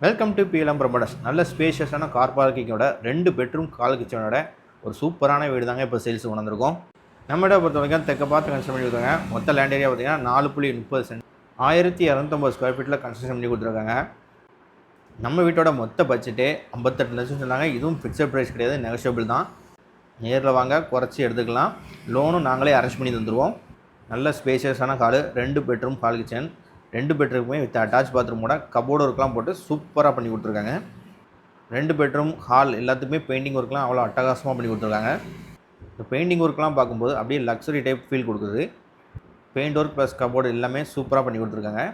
Welcome to BLM promoters. நல்ல ஸ்பேஷியஸான car பார்க்கிங்கோட 2 bedroom கால் கிச்சனோட ஒரு சூப்பரான வீடு தாங்க இப்போ சேல்ஸ் வந்திருக்கோம். நம்ம இடம் பொறுத்த வரைக்கும் தெற்க பார்த்து கன்ஸ்ட்ரக்ஷன் பண்ணி கொடுத்தாங்க. மொத்த லேண்ட் ஏரியா பார்த்தீங்கன்னா 4.30 சென்ட் 1250 ஸ்கொயர் ஃபீட்டில் கன்ஸ்ட்ரக்ஷன் பண்ணி கொடுத்துருக்காங்க. நம்ம வீட்டோட மொத்த பட்ஜெட்டே 58 லட்சம் சொன்னாங்க. இதுவும் ஃபிக்ஸட் ப்ரைஸ் கிடையாது, நெகோஷியபிள் தான். நேரில் வாங்க, குறைச்சி எடுத்துக்கலாம். லோனும் நாங்களே அரேஞ்ச் பண்ணி தந்துடுவோம். நல்ல ஸ்பேஷியஸான கால், 2 பெட்ரூம் கால் கிச்சன், 2 பெட்ரூமுமே வித் அட்டாச் பாத்ரூமோட கபோர்டு ஒர்க்லாம் போட்டு சூப்பராக பண்ணி கொடுத்துருக்காங்க. 2 பெட்ரூம் ஹால் எல்லாத்துக்குமே பெயிண்டிங் ஒர்க்லாம் அவ்வளோ அட்டகாசமாக பண்ணி கொடுத்துருக்காங்க. இந்த பெயிண்டிங் ஒர்க்லாம் பார்க்கும்போது அப்படியே லக்ஸரி டைப் ஃபீல் கொடுக்குது. பெயிண்ட் ஒர்க் ப்ளஸ் கபோர்டு எல்லாமே சூப்பராக பண்ணி கொடுத்துருக்காங்க.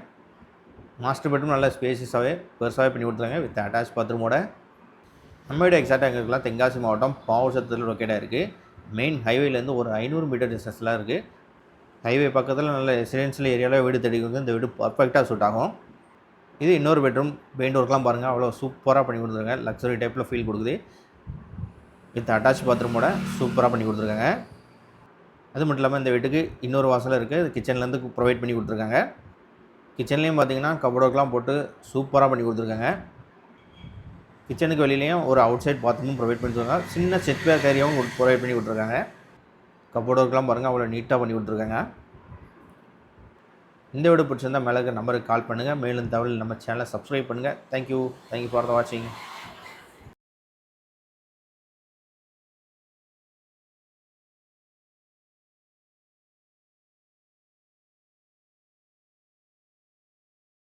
மாஸ்டர் பெட்ரூம் நல்ல ஸ்பேசியஸாகவே பெருசாகவே பண்ணி கொடுத்துருக்காங்க வித் அட்டாச் பாத்ரூமோட. நம்ம வீடு எக்ஸாக்டாக எங்கே இருக்கலாம், தென்காசி மாவட்டம் பாவசத்தில் லொக்கேட்டாக இருக்குது. மெயின் ஹைவேலேருந்து ஒரு 500 மீட்டர் டிஸ்டன்ஸ்லாம் இருக்குது. ஹைவே பக்கத்தில் நல்ல ரெசிடென்ஷியல் ஏரியாவில் வீடு தேடிக்கிறது இந்த வீடு பர்ஃபெக்டாக சூட் ஆகும். இது இன்னொரு பெட்ரூம். பெயிண்ட் ஒர்க்லாம் பாருங்கள், அவ்வளோ சூப்பராக பண்ணி கொடுத்துருக்காங்க. லக்ஸரி டைப்பில் ஃபீல் கொடுக்குது. வித் அட்டாச் பாத்ரூமோட சூப்பராக பண்ணி கொடுத்துருக்காங்க. அது மட்டும் இல்லாமல் இந்த வீட்டுக்கு இன்னொரு வாசல் இருக்குது, கிச்சன்லேருந்து ப்ரொவைட் பண்ணி கொடுத்துருக்காங்க. கிச்சன்லேயும் பார்த்தீங்கன்னா கபோர்ட் ஒர்க்லாம் போட்டு சூப்பராக பண்ணி கொடுத்துருக்காங்க. கிச்சனுக்கு வெளியிலையும் ஒரு அவுட் சைட் பாத்ரூமும் ப்ரொவைட் பண்ணி கொடுத்துருக்காங்க. சின்ன செட் பேக் ஏரியாவும் ப்ரொவைட் பண்ணி கொடுத்துருக்காங்க. கபோர்ட் ஒர்க்லாம் பாருங்கள், அவ்வளோ நீட்டாக பண்ணி கொடுத்துருக்காங்க. இந்த வீடியோ பிடிச்சிருந்தால் மேலே இருக்க நம்பருக்கு கால் பண்ணுங்கள். மேலும் தகவல் நம்ம சேனலை சப்ஸ்கிரைப் பண்ணுங்கள். தேங்க்யூ ஃபார் த வாட்சிங்.